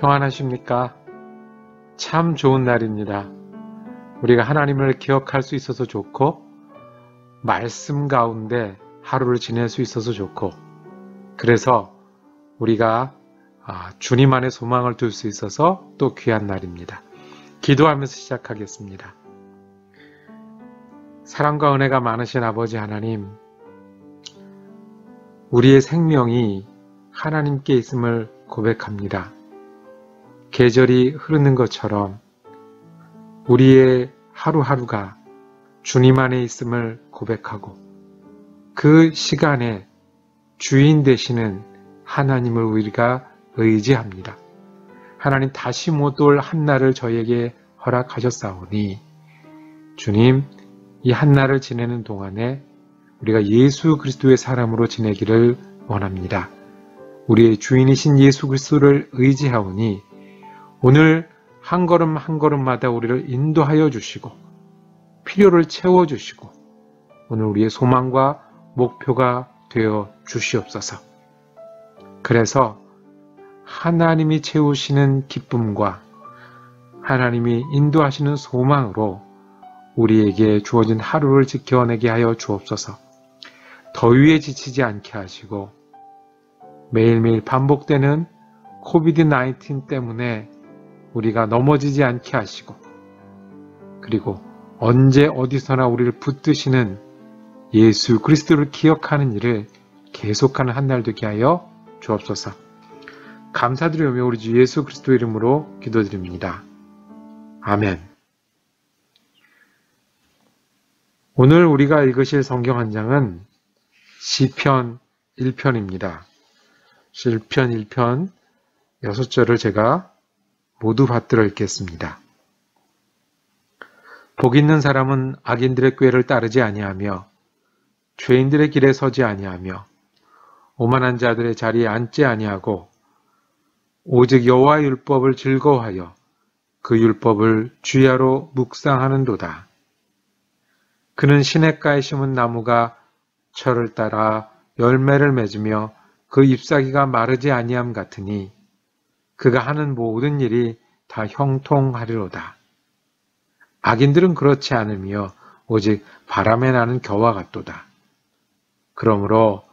평안하십니까? 참 좋은 날입니다. 우리가 하나님을 기억할 수 있어서 좋고 말씀 가운데 하루를 지낼 수 있어서 좋고 그래서 우리가 주님 안에 소망을 둘 수 있어서 또 귀한 날입니다. 기도하면서 시작하겠습니다. 사랑과 은혜가 많으신 아버지 하나님, 우리의 생명이 하나님께 있음을 고백합니다. 계절이 흐르는 것처럼 우리의 하루하루가 주님 안에 있음을 고백하고 그 시간에 주인 되시는 하나님을 우리가 의지합니다. 하나님 다시 못 올 한날을 저에게 허락하셨사오니 주님, 이 한날을 지내는 동안에 우리가 예수 그리스도의 사람으로 지내기를 원합니다. 우리의 주인이신 예수 그리스도를 의지하오니 오늘 한 걸음 한 걸음마다 우리를 인도하여 주시고 필요를 채워주시고 오늘 우리의 소망과 목표가 되어 주시옵소서. 그래서 하나님이 채우시는 기쁨과 하나님이 인도하시는 소망으로 우리에게 주어진 하루를 지켜내게 하여 주옵소서. 더위에 지치지 않게 하시고 매일매일 반복되는 코비드-19 때문에 우리가 넘어지지 않게 하시고 그리고 언제 어디서나 우리를 붙드시는 예수 그리스도를 기억하는 일을 계속하는 한 날 되게 하여 주옵소서. 감사드리며 우리 주 예수 그리스도 이름으로 기도드립니다. 아멘. 오늘 우리가 읽으실 성경 한 장은 시편 1편입니다. 시편 1편 6절을 제가 모두 받들어 읽겠습니다. 복 있는 사람은 악인들의 꾀를 따르지 아니하며 죄인들의 길에 서지 아니하며 오만한 자들의 자리에 앉지 아니하고 오직 여호와의 율법을 즐거워하여 그 율법을 주야로 묵상하는도다. 그는 시냇가에 심은 나무가 철을 따라 열매를 맺으며 그 잎사귀가 마르지 아니함 같으니 그가 하는 모든 일이 다 형통하리로다. 악인들은 그렇지 않으며 오직 바람에 나는 겨와 같도다. 그러므로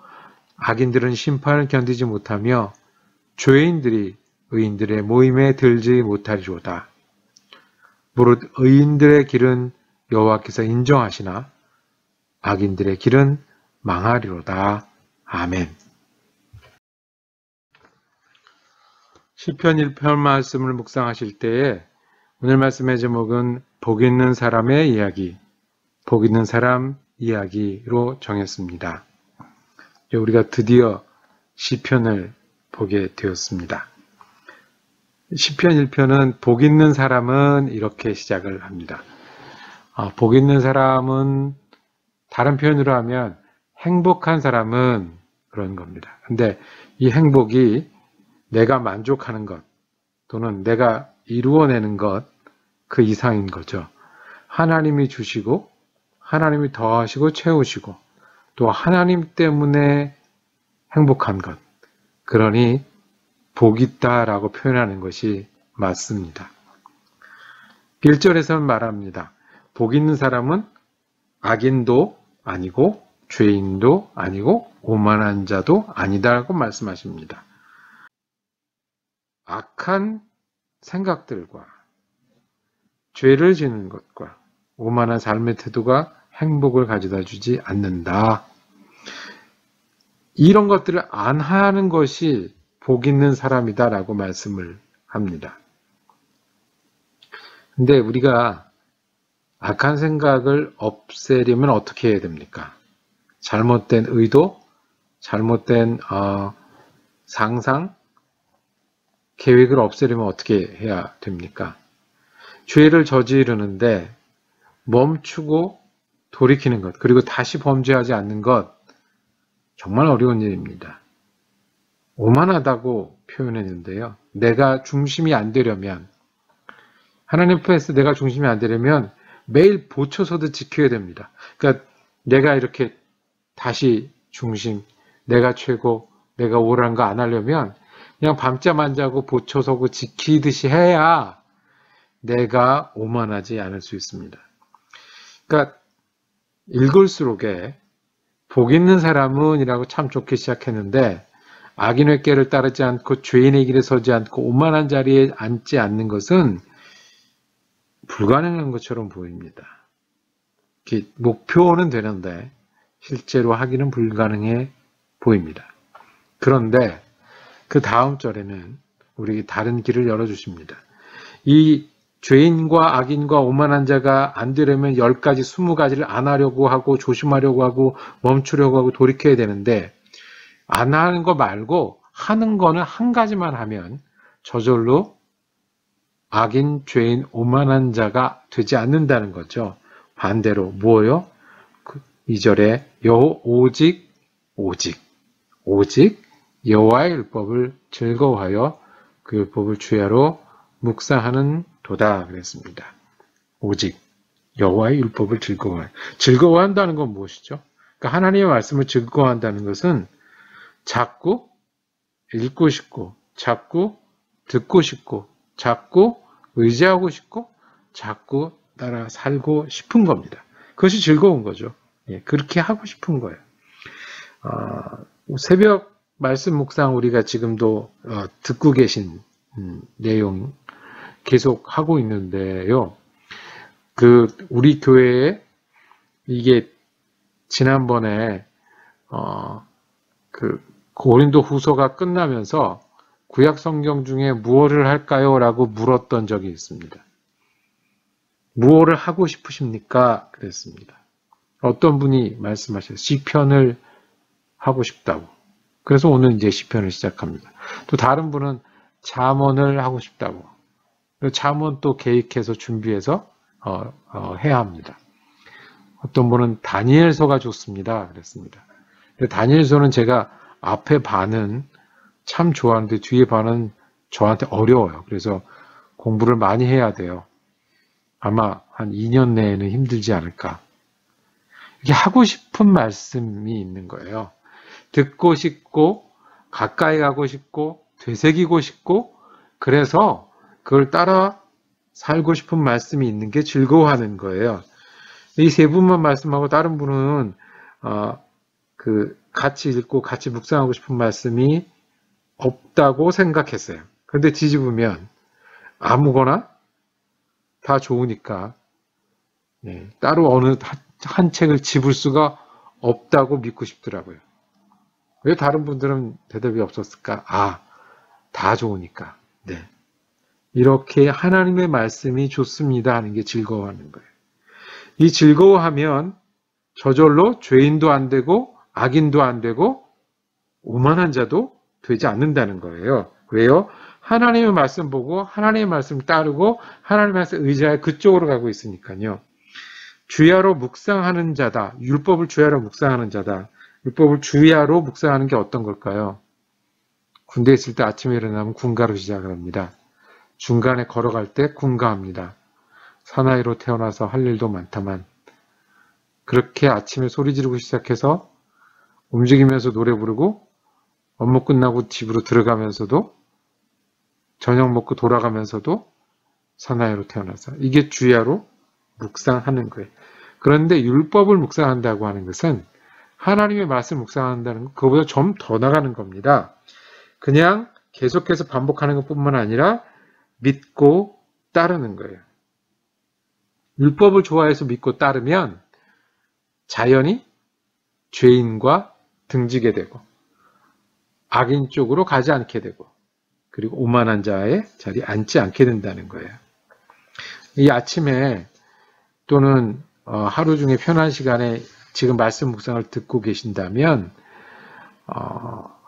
악인들은 심판을 견디지 못하며 죄인들이 의인들의 모임에 들지 못하리로다. 무릇 의인들의 길은 여호와께서 인정하시나 악인들의 길은 망하리로다. 아멘. 시편 1편 말씀을 묵상하실 때에 오늘 말씀의 제목은 복 있는 사람의 이야기, 복 있는 사람 이야기로 정했습니다. 우리가 드디어 시편을 보게 되었습니다. 시편 1편은 복 있는 사람은 이렇게 시작을 합니다. 복 있는 사람은 다른 표현으로 하면 행복한 사람은 그런 겁니다. 근데 이 행복이 내가 만족하는 것 또는 내가 이루어내는 것 그 이상인 거죠. 하나님이 주시고 하나님이 더하시고 채우시고 또 하나님 때문에 행복한 것. 그러니 복 있다라고 표현하는 것이 맞습니다. 1절에서는 말합니다. 복 있는 사람은 악인도 아니고 죄인도 아니고 오만한 자도 아니다라고 말씀하십니다. 악한 생각들과 죄를 지는 것과 오만한 삶의 태도가 행복을 가져다 주지 않는다. 이런 것들을 안 하는 것이 복 있는 사람이다라고 말씀을 합니다. 근데 우리가 악한 생각을 없애려면 어떻게 해야 됩니까? 잘못된 의도, 잘못된 상상, 계획을 없애려면 어떻게 해야 됩니까? 죄를 저지르는데 멈추고 돌이키는 것, 그리고 다시 범죄하지 않는 것, 정말 어려운 일입니다. 오만하다고 표현했는데요. 내가 중심이 안 되려면, 하나님 앞에서 내가 중심이 안 되려면 매일 보초서도 지켜야 됩니다. 그러니까 내가 이렇게 다시 중심, 내가 최고, 내가 옳은 거 안 하려면 그냥 밤잠 안 자고 보초서고 지키듯이 해야 내가 오만하지 않을 수 있습니다. 그러니까 읽을수록에 복 있는 사람은 이라고 참 좋게 시작했는데 악인의 꾀를 따르지 않고 죄인의 길에 서지 않고 오만한 자리에 앉지 않는 것은 불가능한 것처럼 보입니다. 목표는 되는데 실제로 하기는 불가능해 보입니다. 그런데 그 다음 절에는 우리에게 다른 길을 열어주십니다. 이 죄인과 악인과 오만한 자가 안 되려면 10가지, 20가지를 안 하려고 하고 조심하려고 하고 멈추려고 하고 돌이켜야 되는데 안 하는 거 말고 하는 거는 한 가지만 하면 저절로 악인, 죄인, 오만한 자가 되지 않는다는 거죠. 반대로 뭐요? 2절에 오직 여호와의 율법을 즐거워하여 그 율법을 주야로 묵상하는 도다 그랬습니다. 오직 여호와의 율법을 즐거워한다는 건 무엇이죠? 그러니까 하나님의 말씀을 즐거워한다는 것은 자꾸 읽고 싶고 자꾸 듣고 싶고 자꾸 의지하고 싶고 자꾸 따라 살고 싶은 겁니다. 그것이 즐거운 거죠. 그렇게 하고 싶은 거예요. 새벽 말씀 묵상 우리가 지금도 듣고 계신 내용 계속 하고 있는데요. 우리 교회에 이게 지난번에 고린도 후서가 끝나면서 구약 성경 중에 무엇을 할까요? 라고 물었던 적이 있습니다. 무엇을 하고 싶으십니까? 그랬습니다. 어떤 분이 말씀하셨어요. 시편을 하고 싶다고. 그래서 오늘 이제 시편을 시작합니다. 또 다른 분은 잠언을 하고 싶다고. 잠언 또 계획해서 준비해서 해야 합니다. 어떤 분은 다니엘서가 좋습니다. 그랬습니다. 다니엘서는 제가 앞에 반은 참 좋아하는데 뒤에 반은 저한테 어려워요. 그래서 공부를 많이 해야 돼요. 아마 한 2년 내에는 힘들지 않을까. 이게 하고 싶은 말씀이 있는 거예요. 듣고 싶고 가까이 가고 싶고 되새기고 싶고 그래서 그걸 따라 살고 싶은 말씀이 있는 게 즐거워하는 거예요. 이 세 분만 말씀하고 다른 분은 같이 읽고 같이 묵상하고 싶은 말씀이 없다고 생각했어요. 그런데 뒤집으면 아무거나 다 좋으니까 따로 어느 한 책을 집을 수가 없다고 믿고 싶더라고요. 왜 다른 분들은 대답이 없었을까? 다 좋으니까. 네. 이렇게 하나님의 말씀이 좋습니다 하는 게 즐거워하는 거예요. 이 즐거워하면 저절로 죄인도 안 되고 악인도 안 되고 오만한 자도 되지 않는다는 거예요. 왜요? 하나님의 말씀 보고 하나님의 말씀 따르고 하나님의 말씀 의지하여 그쪽으로 가고 있으니까요. 주야로 묵상하는 자다. 율법을 주야로 묵상하는 자다. 율법을 주야로 묵상하는 게 어떤 걸까요? 군대에 있을 때 아침에 일어나면 군가로 시작을 합니다. 중간에 걸어갈 때 군가합니다. 사나이로 태어나서 할 일도 많다만 그렇게 아침에 소리 지르고 시작해서 움직이면서 노래 부르고 업무 끝나고 집으로 들어가면서도 저녁 먹고 돌아가면서도 사나이로 태어나서 이게 주야로 묵상하는 거예요. 그런데 율법을 묵상한다고 하는 것은 하나님의 말씀을 묵상한다는 것, 그거보다 좀 더 나가는 겁니다. 그냥 계속해서 반복하는 것뿐만 아니라 믿고 따르는 거예요. 율법을 좋아해서 믿고 따르면 자연히 죄인과 등지게 되고 악인 쪽으로 가지 않게 되고 그리고 오만한 자의 자리에 앉지 않게 된다는 거예요. 이 아침에 또는 하루 중에 편한 시간에 지금 말씀 묵상을 듣고 계신다면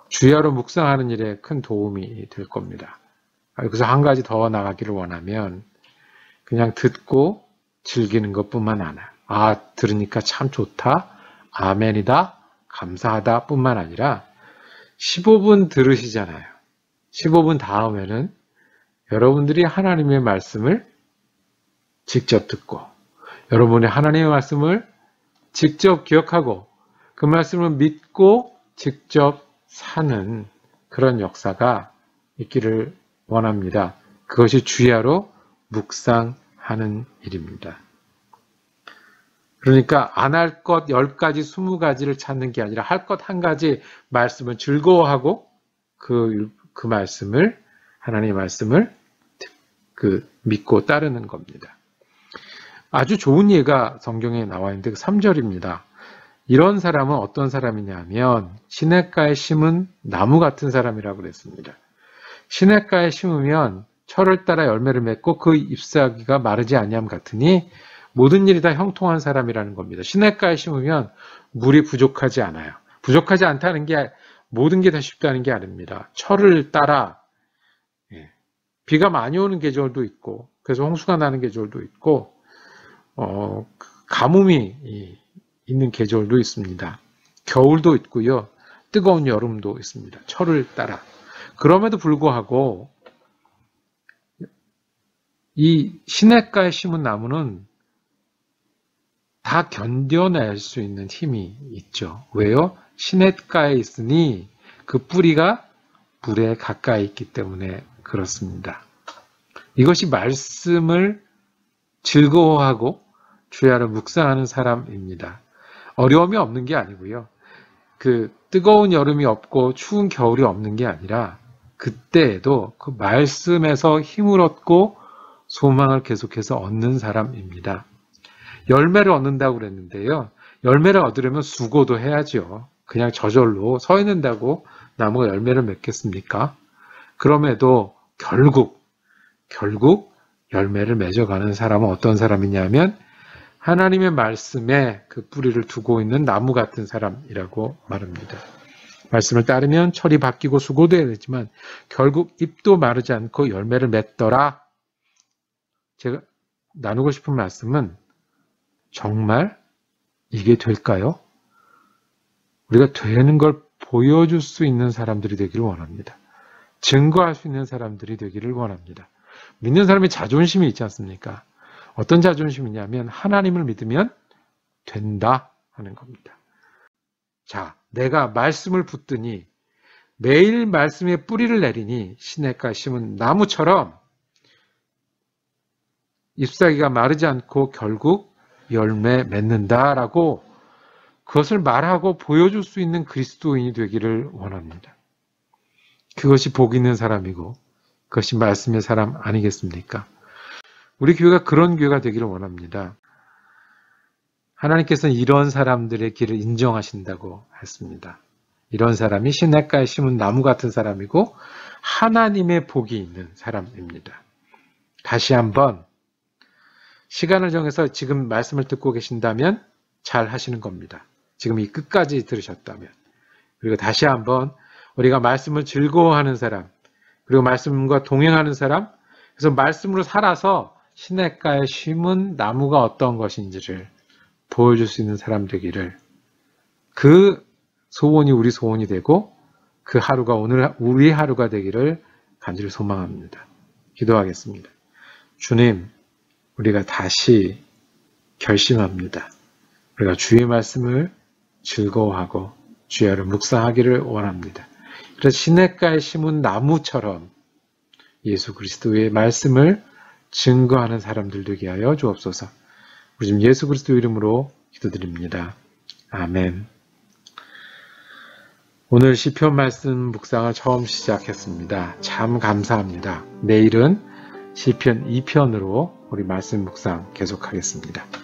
주야로 묵상하는 일에 큰 도움이 될 겁니다. 그래서 한 가지 더 나가기를 원하면 그냥 듣고 즐기는 것뿐만 아니라 들으니까 참 좋다, 아멘이다, 감사하다 뿐만 아니라 15분 들으시잖아요. 15분 다음에는 여러분들이 하나님의 말씀을 직접 듣고 여러분의 하나님의 말씀을 직접 기억하고 그 말씀을 믿고 직접 사는 그런 역사가 있기를 원합니다. 그것이 주야로 묵상하는 일입니다. 그러니까 안 할 것 10가지, 20가지를 찾는 게 아니라 할 것 한 가지 말씀을 즐거워하고 그 말씀을, 하나님의 말씀을 믿고 따르는 겁니다. 아주 좋은 예가 성경에 나와 있는데 3절입니다. 이런 사람은 어떤 사람이냐면 시냇가에 심은 나무 같은 사람이라고 그랬습니다. 시냇가에 심으면 철을 따라 열매를 맺고 그 잎사귀가 마르지 아니함 같으니 모든 일이 다 형통한 사람이라는 겁니다. 시냇가에 심으면 물이 부족하지 않아요. 부족하지 않다는 게 모든 게 다 쉽다는 게 아닙니다. 철을 따라 비가 많이 오는 계절도 있고 그래서 홍수가 나는 계절도 있고 가뭄이 있는 계절도 있습니다. 겨울도 있고요. 뜨거운 여름도 있습니다. 철을 따라. 그럼에도 불구하고 이 시냇가에 심은 나무는 다 견뎌낼 수 있는 힘이 있죠. 왜요? 시냇가에 있으니 그 뿌리가 물에 가까이 있기 때문에 그렇습니다. 이것이 말씀을 즐거워하고 주야를 묵상하는 사람입니다. 어려움이 없는 게 아니고요. 뜨거운 여름이 없고 추운 겨울이 없는 게 아니라 그때에도 그 말씀에서 힘을 얻고 소망을 계속해서 얻는 사람입니다. 열매를 얻는다고 그랬는데요. 열매를 얻으려면 수고도 해야죠. 그냥 저절로 서 있는다고 나무가 열매를 맺겠습니까? 그럼에도 결국 열매를 맺어가는 사람은 어떤 사람이냐면 하나님의 말씀에 그 뿌리를 두고 있는 나무 같은 사람이라고 말합니다. 말씀을 따르면 철이 바뀌고 수고도 해야 되지만 결국 잎도 마르지 않고 열매를 맺더라. 제가 나누고 싶은 말씀은 정말 이게 될까요? 우리가 되는 걸 보여줄 수 있는 사람들이 되기를 원합니다. 증거할 수 있는 사람들이 되기를 원합니다. 믿는 사람이 자존심이 있지 않습니까? 어떤 자존심이냐면 하나님을 믿으면 된다 하는 겁니다. 자, 내가 말씀을 붙드니 매일 말씀에 뿌리를 내리니 시냇가에 심은 나무처럼 잎사귀가 마르지 않고 결국 열매 맺는다라고 그것을 말하고 보여줄 수 있는 그리스도인이 되기를 원합니다. 그것이 복 있는 사람이고 그것이 말씀의 사람 아니겠습니까? 우리 교회가 그런 교회가 되기를 원합니다. 하나님께서는 이런 사람들의 길을 인정하신다고 했습니다. 이런 사람이 시냇가에 심은 나무 같은 사람이고 하나님의 복이 있는 사람입니다. 다시 한번 시간을 정해서 지금 말씀을 듣고 계신다면 잘 하시는 겁니다. 지금 이 끝까지 들으셨다면. 그리고 다시 한번 우리가 말씀을 즐거워하는 사람, 그리고 말씀과 동행하는 사람, 그래서 말씀으로 살아서 시냇가에 심은 나무가 어떤 것인지를 보여줄 수 있는 사람 되기를, 그 소원이 우리 소원이 되고 그 하루가 오늘 우리 하루가 되기를 간절히 소망합니다. 기도하겠습니다. 주님, 우리가 다시 결심합니다. 우리가 주의 말씀을 즐거워하고 주야를 묵상하기를 원합니다. 그래서 시냇가에 심은 나무처럼 예수 그리스도의 말씀을 증거하는 사람들 되게 하여 주옵소서. 우리 지금 예수 그리스도 이름으로 기도드립니다. 아멘. 오늘 시편 말씀 묵상을 처음 시작했습니다. 참 감사합니다. 내일은 시편 2편으로 우리 말씀 묵상 계속하겠습니다.